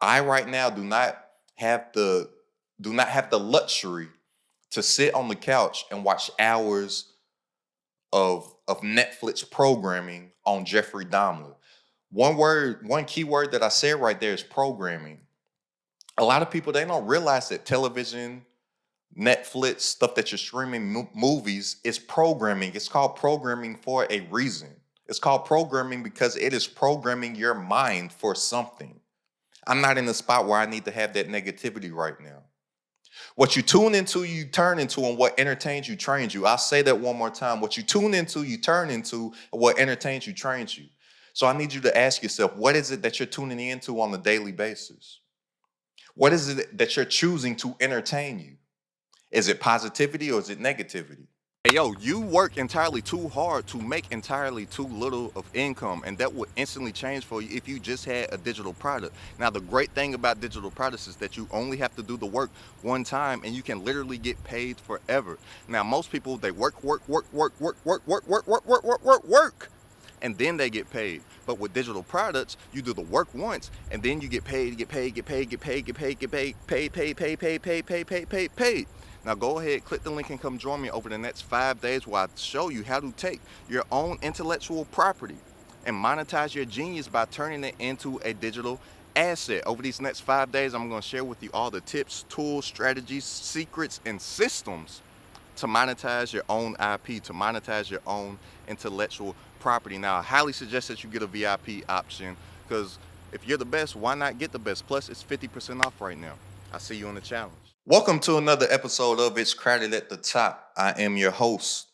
I right now do not have the luxury to sit on the couch and watch hours of Netflix programming on Jeffrey Dahmer. One key word that I said right there is programming. A lot of people they don't realize that television, Netflix, stuff that you're streaming, movies is programming. It's called programming for a reason. It's called programming because it is programming your mind for something. I'm not in the spot where I need to have that negativity right now. What you tune into, you turn into, and what entertains you, trains you. I'll say that one more time. What you tune into, you turn into, and what entertains you, trains you. So I need you to ask yourself, what is it that you're tuning into on a daily basis? What is it that you're choosing to entertain you? Is it positivity or is it negativity? Hey, yo, you work entirely too hard to make entirely too little of income, and that would instantly change for you if you just had a digital product. Now, the great thing about digital products is that you only have to do the work one time and you can literally get paid forever. Now, most people, they work, and then they get paid. But with digital products, you do the work once and then you get paid, paid. Now go ahead, click the link and come join me over the next 5 days where I show you how to take your own intellectual property and monetize your genius by turning it into a digital asset. Over these next 5 days, I'm going to share with you all the tips, tools, strategies, secrets, and systems to monetize your own IP, to monetize your own intellectual property. Now, I highly suggest that you get a VIP option because if you're the best, why not get the best? Plus, it's 50% off right now. I'll see you on the challenge. Welcome to another episode of It's Crowded at the Top. I am your host,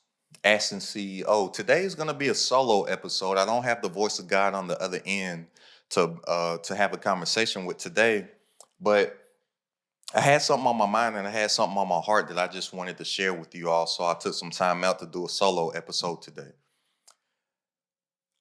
AstenCeo. Today is going to be a solo episode. I don't have the voice of God on the other end to have a conversation with today, but I had something on my mind and I had something on my heart that I just wanted to share with you all. So I took some time out to do a solo episode today.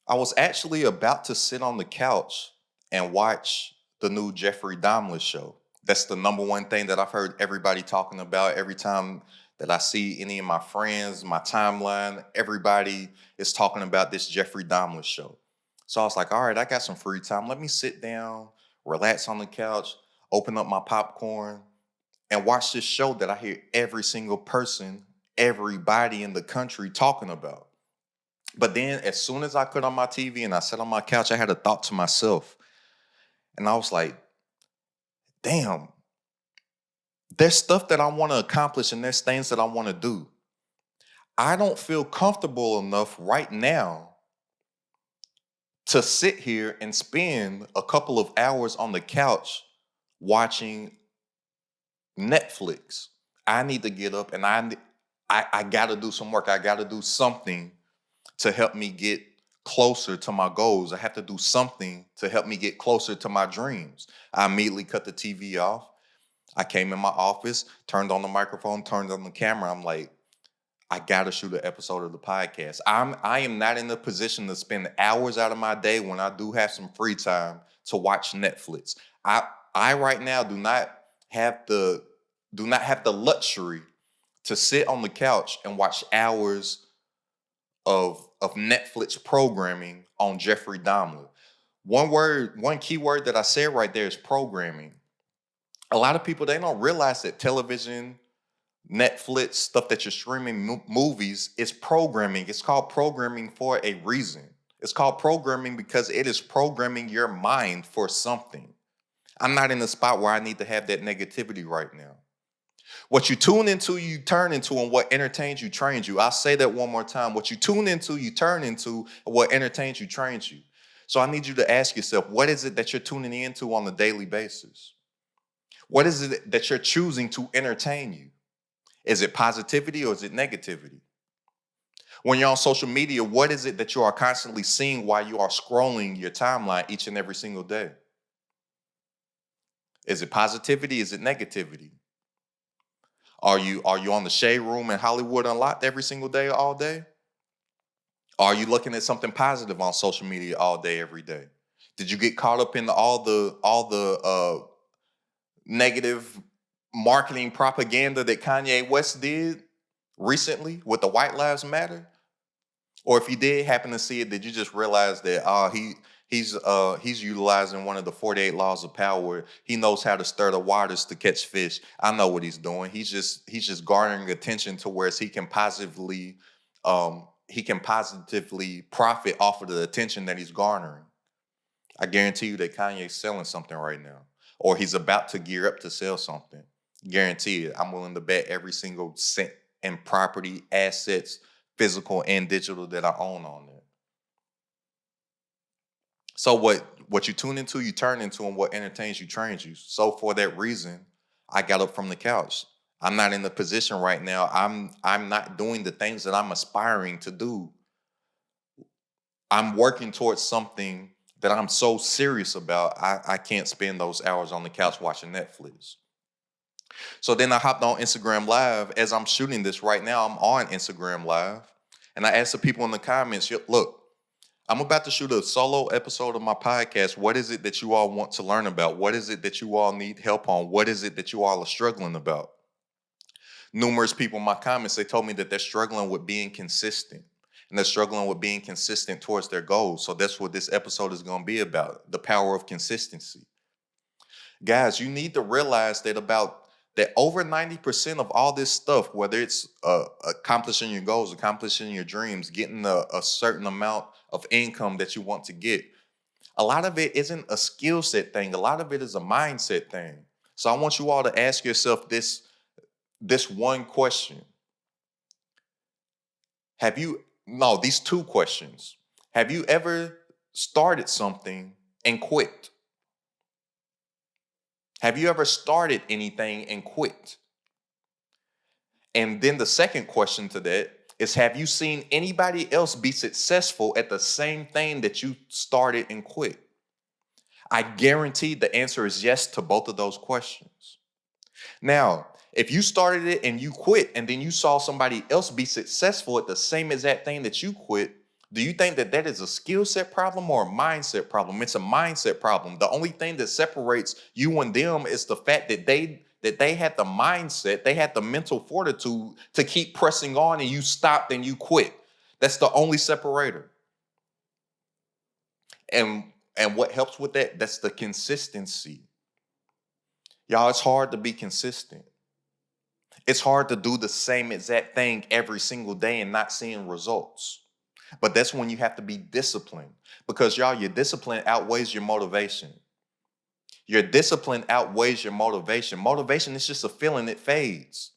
I was actually about to sit on the couch and watch the new Jeffrey Dahmer show. That's the number one thing that I've heard everybody talking about every time that I see any of my friends, my timeline, everybody is talking about this Jeffrey Dahmer show. So I was like, all right, I got some free time. Let me sit down, relax on the couch, open up my popcorn, and watch this show that I hear every single person, everybody in the country talking about. But then as soon as I put on my TV and I sat on my couch, I had a thought to myself. And I was like, damn, there's stuff that I want to accomplish and there's things that I want to do. I don't feel comfortable enough right now to sit here and spend a couple of hours on the couch watching Netflix. I need to get up and I got to do some work. I got to do something to help me get closer to my goals. I have to do something to help me get closer to my dreams. I immediately cut the TV off. I came in my office, turned on the microphone, turned on the camera. I'm like, I gotta shoot an episode of the podcast. I am not in the position to spend hours out of my day when I do have some free time to watch Netflix. I right now do not have the luxury to sit on the couch and watch hours of Netflix programming on Jeffrey Dahmer. One key word that I said right there is programming. A lot of people, they don't realize that television, Netflix, stuff that you're streaming, movies is programming. It's called programming for a reason. It's called programming because it is programming your mind for something. I'm not in the spot where I need to have that negativity right now. What you tune into, you turn into, and what entertains you, trains you. I'll say that one more time. What you tune into, you turn into, and what entertains you, trains you. So I need you to ask yourself, what is it that you're tuning into on a daily basis? What is it that you're choosing to entertain you? Is it positivity or is it negativity? When you're on social media, what is it that you are constantly seeing while you are scrolling your timeline each and every single day? Is it positivity? Is it negativity? Are you on the Shade Room in Hollywood Unlocked every single day, all day? Are you looking at something positive on social media all day, every day? Did you get caught up in all the negative marketing propaganda that Kanye West did recently with the White Lives Matter? Or if you did happen to see it, did you just realize that He's utilizing one of the 48 laws of power. He knows how to stir the waters to catch fish. I know what he's doing. He's just garnering attention to where he can positively profit off of the attention that he's garnering. I guarantee you that Kanye's selling something right now, or he's about to gear up to sell something. Guarantee it. I'm willing to bet every single cent in property, assets, physical and digital, that I own on there. So what you tune into, you turn into, and what entertains you trains you. So for that reason, I got up from the couch. I'm not in the position right now. I'm not doing the things that I'm aspiring to do. I'm working towards something that I'm so serious about. I can't spend those hours on the couch watching Netflix. So then I hopped on Instagram Live. As I'm shooting this right now, I'm on Instagram Live. And I asked the people in the comments, look, I'm about to shoot a solo episode of my podcast. What is it that you all want to learn about? What is it that you all need help on? What is it that you all are struggling about? Numerous people in my comments, they told me that they're struggling with being consistent. And they're struggling with being consistent towards their goals. So that's what this episode is going to be about, the power of consistency. Guys, you need to realize that over 90% of all this stuff, whether it's accomplishing your goals, accomplishing your dreams, getting a certain amount of income that you want to get, a lot of it isn't a skill set thing. A lot of it is a mindset thing. So I want you all to ask yourself this one question. These two questions. Have you ever started something and quit? Have you ever started anything and quit? And then the second question to that is, have you seen anybody else be successful at the same thing that you started and quit? I guarantee the answer is yes to both of those questions. Now, if you started it and you quit, and then you saw somebody else be successful at the same exact thing that you quit, do you think that that is a skill set problem or a mindset problem? It's a mindset problem. The only thing that separates you and them is the fact that they had the mindset, they had the mental fortitude to keep pressing on, and you stopped and you quit. That's the only separator. And what helps with that? That's the consistency. Y'all, it's hard to be consistent. It's hard to do the same exact thing every single day and not seeing results. But that's when you have to be disciplined, because y'all, your discipline outweighs your motivation. Your discipline outweighs your motivation. Motivation is just a feeling, it fades.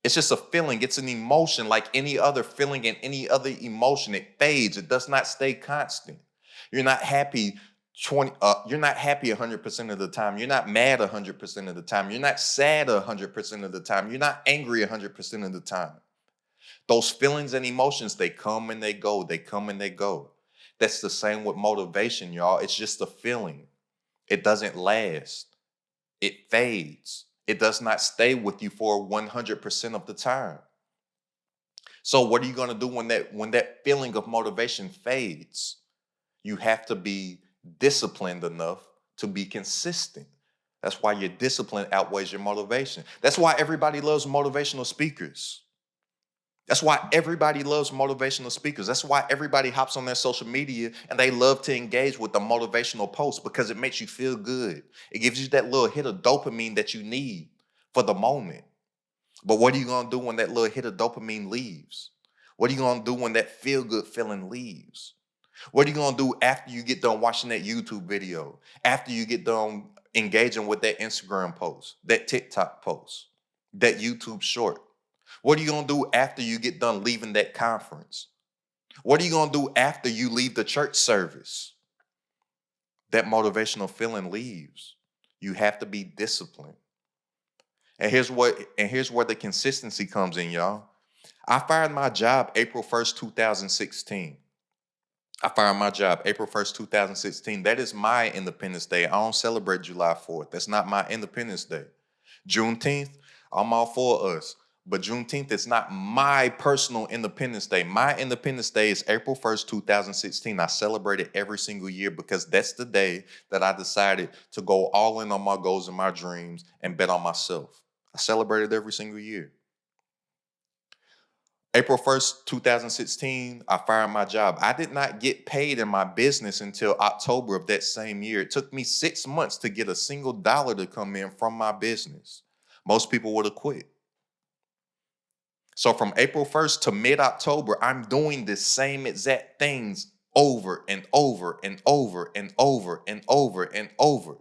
It's just a feeling. It's an emotion like any other feeling and any other emotion. It fades. It does not stay constant. You're not happy you're not happy 100% of the time. You're not mad 100% of the time. You're not sad 100% of the time. You're not angry 100% of the time. Those feelings and emotions, they come and they go. They come and they go. That's the same with motivation, y'all. It's just a feeling. It doesn't last. It fades. It does not stay with you for 100% of the time. So what are you going to do when that feeling of motivation fades? You have to be disciplined enough to be consistent. That's why your discipline outweighs your motivation. That's why everybody loves motivational speakers. That's why everybody loves motivational speakers. That's why everybody hops on their social media and they love to engage with the motivational posts, because it makes you feel good. It gives you that little hit of dopamine that you need for the moment. But what are you going to do when that little hit of dopamine leaves? What are you going to do when that feel-good feeling leaves? What are you going to do after you get done watching that YouTube video? After you get done engaging with that Instagram post, that TikTok post, that YouTube short? What are you going to do after you get done leaving that conference? What are you going to do after you leave the church service? That motivational feeling leaves. You have to be disciplined. And here's where the consistency comes in, y'all. I fired my job April 1st, 2016. I fired my job April 1st, 2016. That is my Independence Day. I don't celebrate July 4th. That's not my Independence Day. Juneteenth, I'm all for us. But Juneteenth is not my personal Independence Day. My Independence Day is April 1st, 2016. I celebrate it every single year because that's the day that I decided to go all in on my goals and my dreams and bet on myself. I celebrate it every single year. April 1st, 2016, I fired my job. I did not get paid in my business until October of that same year. It took me 6 months to get a single dollar to come in from my business. Most people would have quit. So from April 1st to mid-October, I'm doing the same exact things over and over and over and over and over and over.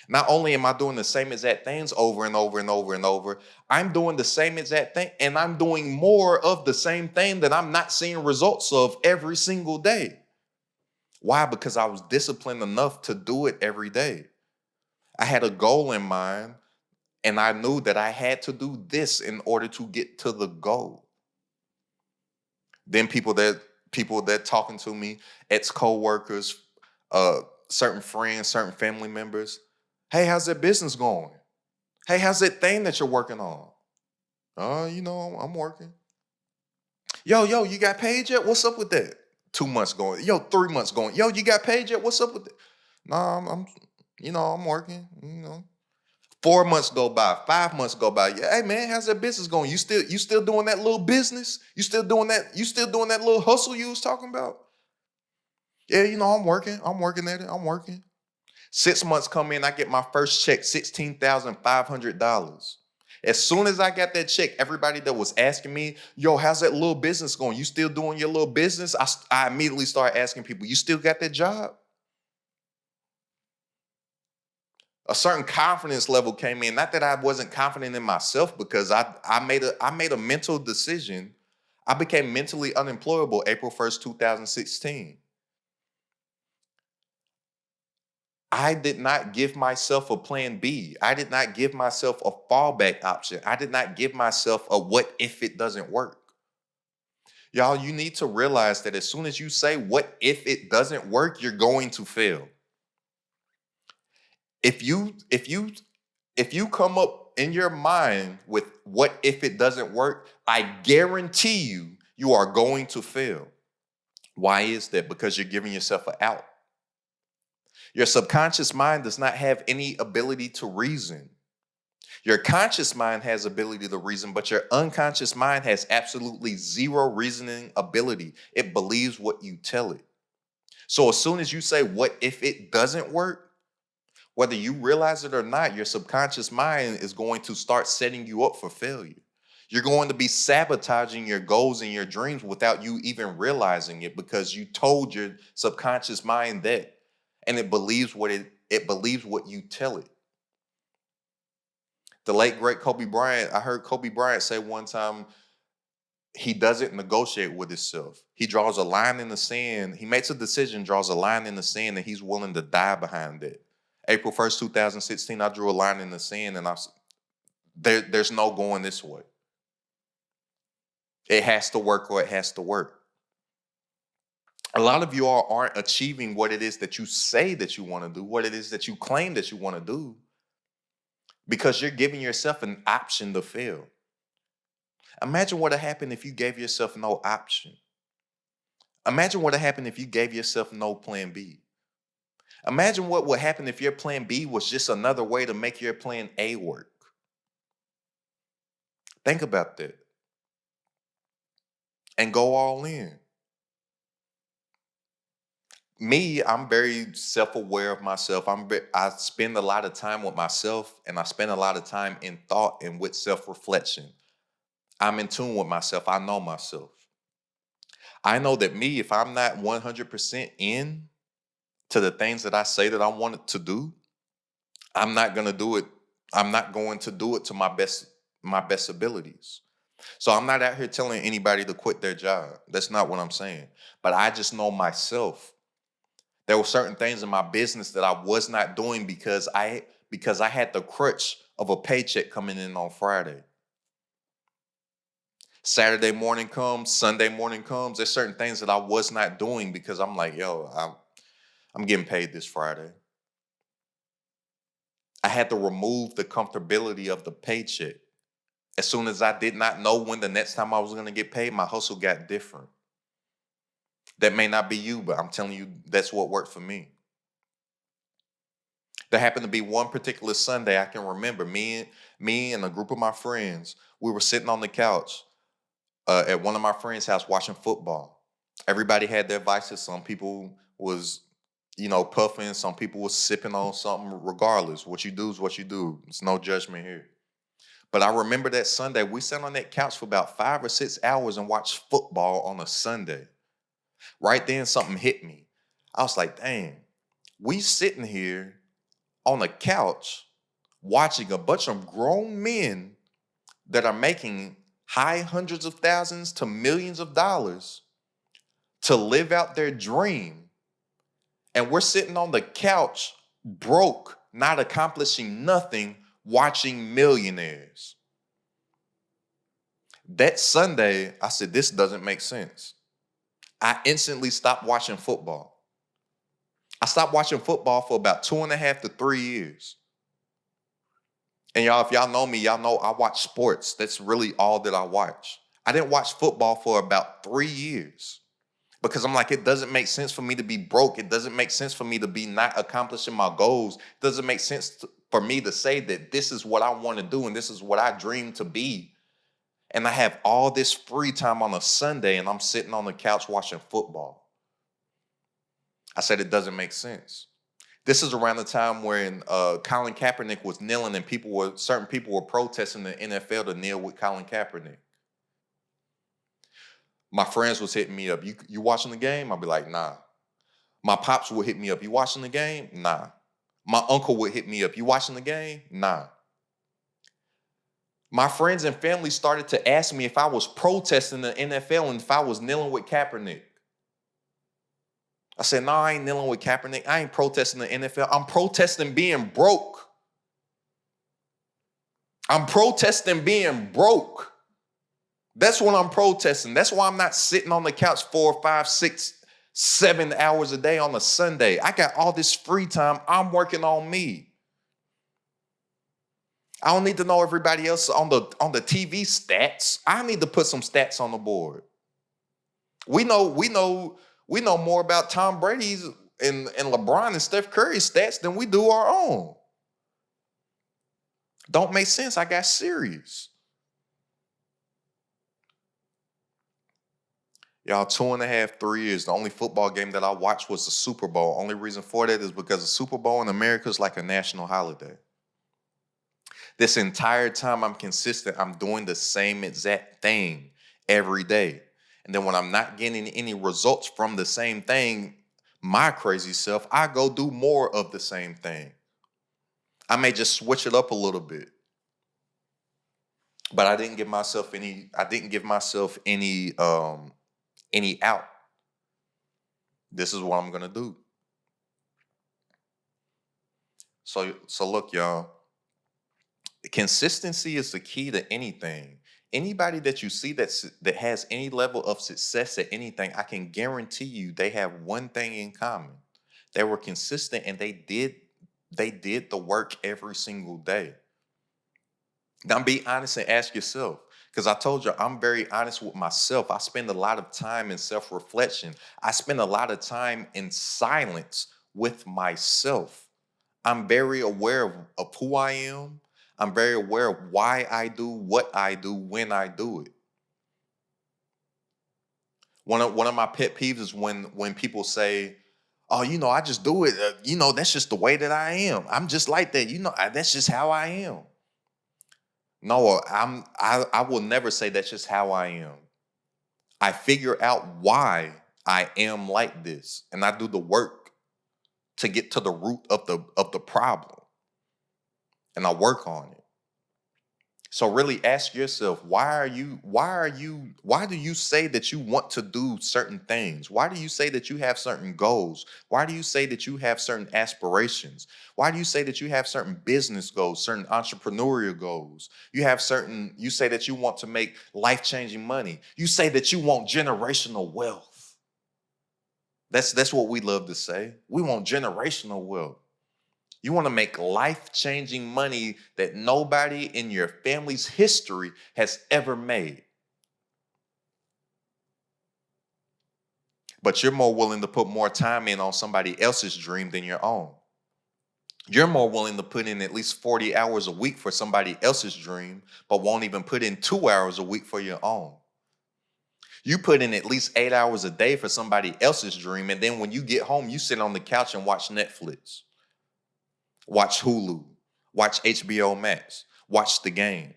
Not only am I doing the same exact things over and over and over and over, I'm doing the same exact thing and I'm doing more of the same thing that I'm not seeing results of every single day. Why? Because I was disciplined enough to do it every day. I had a goal in mind and I knew that I had to do this in order to get to the goal. Then people that talking to me, ex co-workers, uh, certain friends, certain family members. Hey, how's that business going? Hey, how's that thing that you're working on? I'm working. Yo, you got paid yet? What's up with that? 2 months going. Yo, 3 months going. Yo, you got paid yet? What's up with it? No, I'm working. 4 months go by, 5 months go by. Yeah, hey man, how's that business going? You still doing that little business? You still doing that little hustle you was talking about? Yeah, I'm working. I'm working at it. I'm working. 6 months come in, I get my first check, $16,500. As soon as I got that check, everybody that was asking me, yo, how's that little business going? You still doing your little business? I immediately started asking people, you still got that job? A certain confidence level came in. Not that I wasn't confident in myself, because I made a mental decision. I became mentally unemployable April 1st, 2016. I did not give myself a plan B. I did not give myself a fallback option. I did not give myself a what if it doesn't work. Y'all, you need to realize that as soon as you say what if it doesn't work, you're going to fail. If you come up in your mind with what if it doesn't work, I guarantee you are going to fail. Why is that? Because you're giving yourself an out. Your subconscious mind does not have any ability to reason. Your conscious mind has ability to reason, but your unconscious mind has absolutely zero reasoning ability. It believes what you tell it. So as soon as you say, what if it doesn't work? Whether you realize it or not, your subconscious mind is going to start setting you up for failure. You're going to be sabotaging your goals and your dreams without you even realizing it, because you told your subconscious mind that, and it believes what you tell it. The late great Kobe Bryant, I heard Kobe Bryant say one time, he doesn't negotiate with himself. He draws a line in the sand. He makes a decision, draws a line in the sand, and he's willing to die behind it. April 1st, 2016, I drew a line in the sand, and there's no going this way. It has to work, or it has to work. A lot of you all aren't achieving what it is that you say that you want to do, what it is that you claim that you want to do, because you're giving yourself an option to fail. Imagine what would happen if you gave yourself no option. Imagine what would happen if you gave yourself no plan B. Imagine what would happen if your plan B was just another way to make your plan A work. Think about that and go all in. Me, I'm very self-aware of myself. I spend a lot of time with myself, and I spend a lot of time in thought and with self-reflection. I'm in tune with myself. I know myself. I know that me, if I'm not 100% in to the things that I say that I wanted to do, I'm not going to do it. I'm not going to do it to my best abilities. So I'm not out here telling anybody to quit their job. That's not what I'm saying. But I just know myself. There were certain things in my business that I was not doing because I had the crutch of a paycheck coming in on Friday. Saturday morning comes, Sunday morning comes. There's certain things that I was not doing because I'm like, yo, I'm getting paid this Friday. I had to remove the comfortability of the paycheck. As soon as I did not know when the next time I was going to get paid, my hustle got different. That may not be you, but I'm telling you, that's what worked for me. There happened to be one particular Sunday I can remember. Me and a group of my friends, we were sitting on the couch. at one of my friends' house watching football. Everybody had their vices. Some people was, puffing. Some people was sipping on something. Regardless, what you do is what you do. It's no judgment here. But I remember that Sunday, we sat on that couch for about 5 or 6 hours and watched football on a Sunday. Right then, something hit me. I was like, dang, we sitting here on a couch watching a bunch of grown men that are making high hundreds of thousands to millions of dollars to live out their dream. And we're sitting on the couch, broke, not accomplishing nothing, watching millionaires. That Sunday, I said, this doesn't make sense. I instantly stopped watching football. I stopped watching football for about 2.5 to 3 years. And y'all, if y'all know me, y'all know I watch sports. That's really all that I watch. I didn't watch football for about 3 years because I'm like, it doesn't make sense for me to be broke. It doesn't make sense for me to be not accomplishing my goals. It doesn't make sense for me to say that this is what I want to do and this is what I dream to be. And I have all this free time on a Sunday and I'm sitting on the couch watching football. I said, it doesn't make sense. This is around the time when Colin Kaepernick was kneeling and certain people were protesting the NFL to kneel with Colin Kaepernick. My friends was hitting me up. You watching the game? I'd be like, nah. My pops would hit me up. You watching the game? Nah. My uncle would hit me up. You watching the game? Nah. My friends and family started to ask me if I was protesting the NFL and if I was kneeling with Kaepernick. I said, no, I ain't kneeling with Kaepernick. I ain't protesting the NFL. I'm protesting being broke. I'm protesting being broke. That's what I'm protesting. That's why I'm not sitting on the couch 4, 5, 6, 7 hours a day on a Sunday. I got all this free time. I'm working on me. I don't need to know everybody else on the TV stats. I need to put some stats on the board. We know more about Tom Brady's and LeBron and Steph Curry's stats than we do our own. Don't make sense. I got serious. Y'all, 2.5, 3 years. The only football game that I watched was the Super Bowl. Only reason for that is because the Super Bowl in America is like a national holiday. This entire time I'm consistent, I'm doing the same exact thing every day. And then when I'm not getting any results from the same thing, my crazy self, I go do more of the same thing. I may just switch it up a little bit. But I didn't give myself any out. This is what I'm gonna do. So look, y'all. Consistency is the key to anything. Anybody that you see that has any level of success at anything, I can guarantee you they have one thing in common. They were consistent and they did the work every single day. Now be honest and ask yourself, because I told you I'm very honest with myself. I spend a lot of time in self-reflection. I spend a lot of time in silence with myself. I'm very aware of who I am. I'm very aware of why I do what I do when I do it. One of my pet peeves is when people say, "Oh, I just do it. That's just the way that I am. I'm just like that. That's just how I am." No, I will never say that's just how I am. I figure out why I am like this, and I do the work to get to the root of the problem, and I work on it. So really ask yourself, why do you say that you want to do certain things? Why do you say that you have certain goals? Why do you say that you have certain aspirations? Why do you say that you have certain business goals, certain entrepreneurial goals? You say that you want to make life-changing money. You say that you want generational wealth. That's what we love to say. We want generational wealth. You want to make life-changing money that nobody in your family's history has ever made. But you're more willing to put more time in on somebody else's dream than your own. You're more willing to put in at least 40 hours a week for somebody else's dream, but won't even put in 2 hours a week for your own. You put in at least 8 hours a day for somebody else's dream. And then when you get home, you sit on the couch and watch Netflix, watch Hulu, watch HBO Max, watch the game,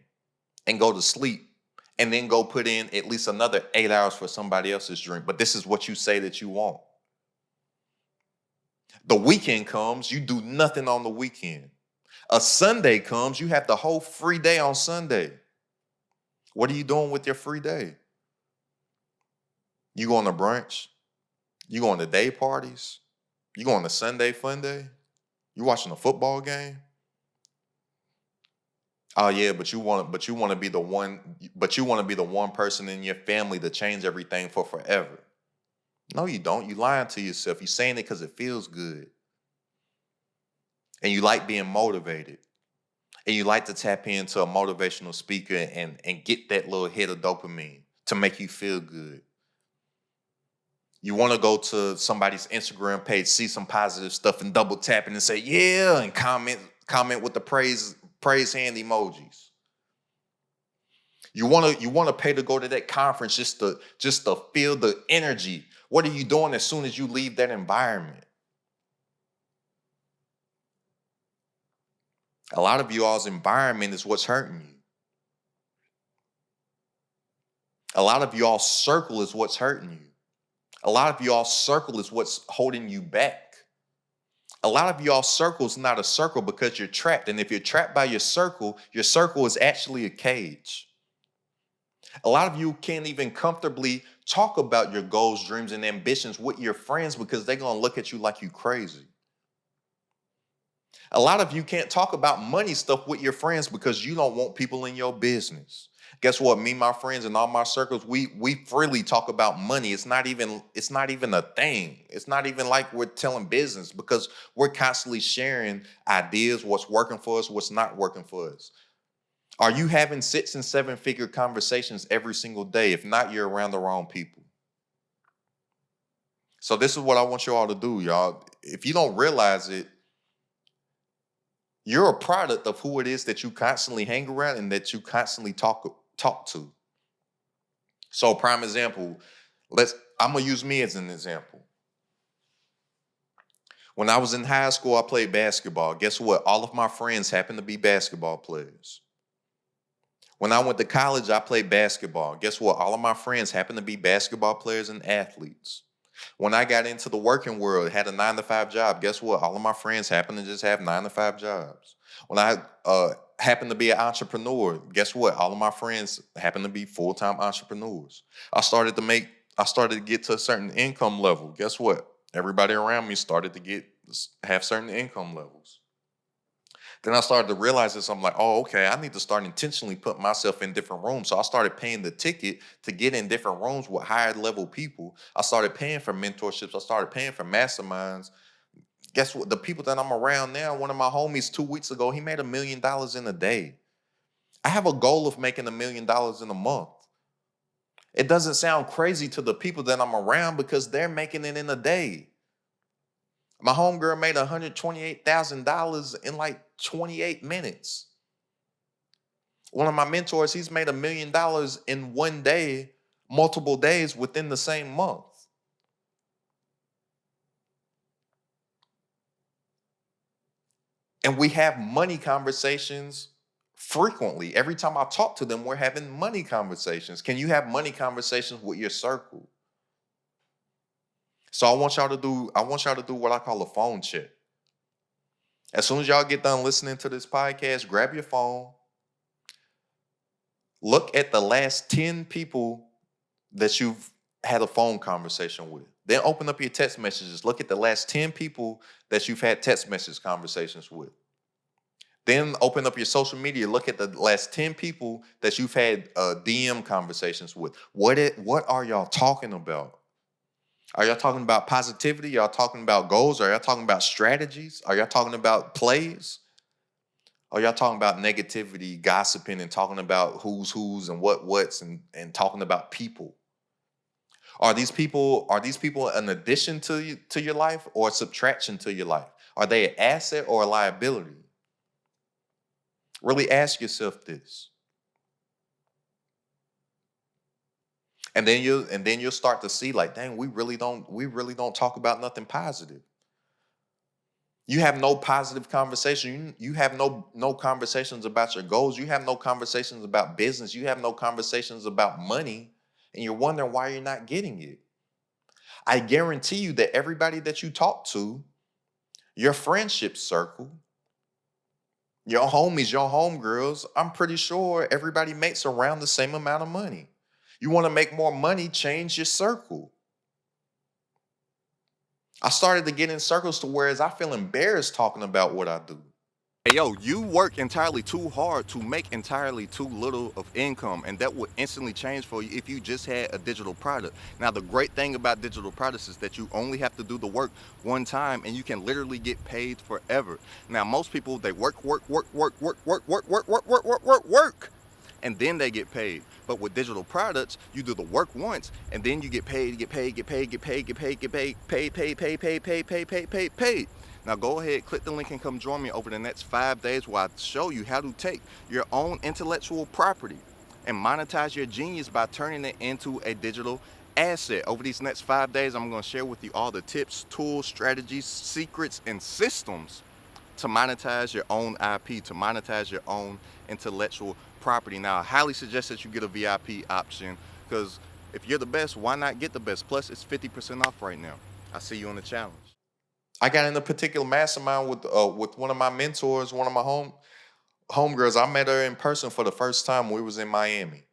and go to sleep. And then go put in at least another 8 hours for somebody else's dream. But this is what you say that you want. The weekend comes, you do nothing on the weekend. A Sunday comes, you have the whole free day on Sunday. What are you doing with your free day? You going to brunch? You going to day parties? You going to Sunday fun day? You watching a football game? Oh yeah, but you want to be the one person in your family to change everything for forever. No, you don't. You lying to yourself. You saying it because it feels good. And you like being motivated. And you like to tap into a motivational speaker and get that little hit of dopamine to make you feel good. You want to go to somebody's Instagram page, see some positive stuff, and double tap it and say, yeah, and comment with the praise hand emojis. You want to pay to go to that conference just to feel the energy. What are you doing as soon as you leave that environment? A lot of you all's environment is what's hurting you. A lot of y'all's circle is what's hurting you. A lot of y'all's circle is what's holding you back. A lot of y'all's circle is not a circle because you're trapped. And if you're trapped by your circle is actually a cage. A lot of you can't even comfortably talk about your goals, dreams, and ambitions with your friends because they're going to look at you like you crazy. A lot of you can't talk about money stuff with your friends because you don't want people in your business. Guess what? Me, my friends, and all my circles, we freely talk about money. It's not even a thing. It's not even like we're telling business because we're constantly sharing ideas, what's working for us, what's not working for us. Are you having 6- and 7-figure conversations every single day? If not, you're around the wrong people. So this is what I want you all to do, y'all. If you don't realize it, you're a product of who it is that you constantly hang around and that you constantly talk to. So prime example, I'm gonna use me as an example. When I was in high school, I played basketball. Guess what? All of my friends happened to be basketball players. When I went to college, I played basketball. Guess what? All of my friends happened to be basketball players and athletes. When I got into the working world, had a 9-to-5 job, guess what? All of my friends happened to just have 9-to-5 jobs. When I happened to be an entrepreneur, guess what? All of my friends happened to be full-time entrepreneurs. I started to get to a certain income level. Guess what? Everybody around me started to have certain income levels. Then I started to realize this. I'm like, oh, okay, I need to start intentionally putting myself in different rooms. So I started paying the ticket to get in different rooms with higher level people. I started paying for mentorships. I started paying for masterminds. Guess what? The people that I'm around now, one of my homies 2 weeks ago, he made $1 million in a day. I have a goal of making $1 million in a month. It doesn't sound crazy to the people that I'm around because they're making it in a day. My homegirl made $128,000 in like 28 minutes. One of my mentors, he's made $1 million in one day, multiple days within the same month. And we have money conversations frequently. Every time I talk to them, we're having money conversations. Can you have money conversations with your circle? So I want y'all to do what I call a phone check. As soon as y'all get done listening to this podcast, grab your phone, look at the last 10 people that you've had a phone conversation with. Then open up your text messages. Look at the last 10 people that you've had text message conversations with. Then open up your social media. Look at the last 10 people that you've had DM conversations with. What are y'all talking about? Are y'all talking about positivity? Y'all talking about goals? Are y'all talking about strategies? Are y'all talking about plays? Are y'all talking about negativity, gossiping, and talking about who's and what's and talking about people? Are these people an addition to your life or a subtraction to your life? Are they an asset or a liability? Really ask yourself this. And then you'll start to see like, dang, we really don't talk about nothing positive. You have no positive conversation. You have no conversations about your goals. You have no conversations about business. You have no conversations about money, and you're wondering why you're not getting it. I guarantee you that everybody that you talk to, your friendship circle, your homies, your homegirls, I'm pretty sure everybody makes around the same amount of money. You want to make more money, change your circle. I started to get in circles to whereas I feel embarrassed talking about what I do. Hey, yo, you work entirely too hard to make entirely too little of income, and that would instantly change for you if you just had a digital product. Now, the great thing about digital products is that you only have to do the work one time, and you can literally get paid forever. Now, most people they work, and then they get paid. But with digital products, you do the work once, and then you get paid, get paid, get paid, get paid, get paid, get paid, paid. Now go ahead, click the link and come join me over the next 5 days where I show you how to take your own intellectual property and monetize your genius by turning it into a digital asset. Over these next 5 days, I'm going to share with you all the tips, tools, strategies, secrets, and systems to monetize your own IP, to monetize your own intellectual property. Now, I highly suggest that you get a VIP option because if you're the best, why not get the best? Plus, it's 50% off right now. I see you on the challenge. I got in a particular mastermind with one of my mentors, one of my homegirls. I met her in person for the first time. We was in Miami.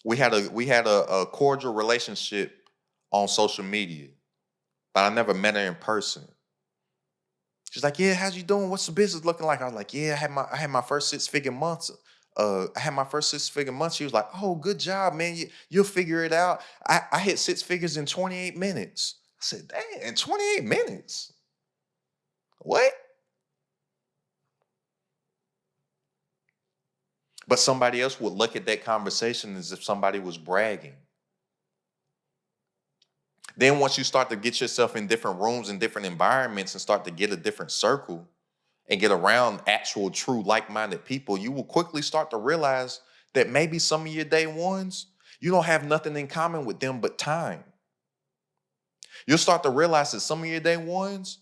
We had a cordial relationship on social media, but I never met her in person. She's like, "Yeah, how's you doing? What's the business looking like?" I was like, "Yeah, I had my first 6 figure months. I had my first 6 figure month." She was like, "Oh, good job, man. You'll figure it out." I hit 6 figures in 28 minutes. I said, "Dang, in 28 minutes? What?" But somebody else would look at that conversation as if somebody was bragging. Then once you start to get yourself in different rooms and different environments and start to get a different circle and get around actual true like-minded people, you will quickly start to realize that maybe some of your day ones, you don't have nothing in common with them but time. You'll start to realize that some of your day ones,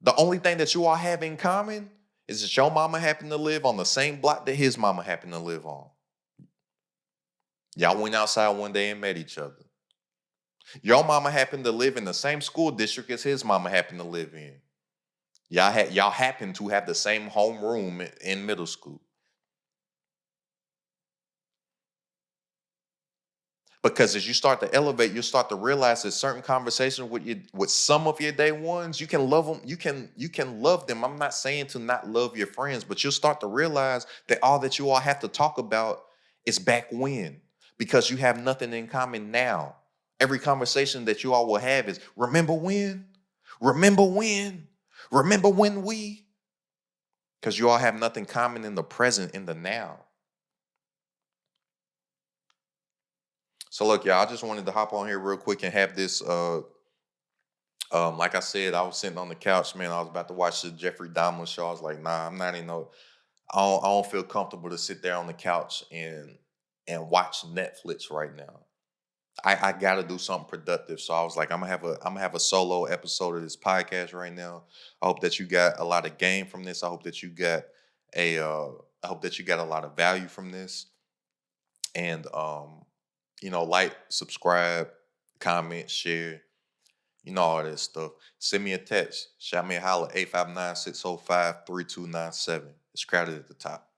the only thing that you all have in common is that your mama happened to live on the same block that his mama happened to live on. Y'all went outside one day and met each other. Your mama happened to live in the same school district as his mama happened to live in. Y'all happen to have the same homeroom in middle school. Because as you start to elevate, you start to realize that certain conversations with some of your day ones, you can love them. You can love them. I'm not saying to not love your friends, but you'll start to realize that all that you all have to talk about is back when, because you have nothing in common now. Every conversation that you all will have is remember when, remember when, remember when we, because you all have nothing common in the present, in the now. So look, y'all, I just wanted to hop on here real quick and have this. Like I said, I was sitting on the couch, man. I was about to watch the Jeffrey Dahmer show. I was like, nah, I'm not in no. I don't feel comfortable to sit there on the couch and watch Netflix right now. I got to do something productive. So I was like, I'm gonna have a solo episode of this podcast right now. I hope that you got a lot of gain from this. A uh, I hope that you got a lot of value from this. And like, subscribe, comment, share, all that stuff. Send me a text. Shout me a holler, 859-605-3297. It's crowded at the top.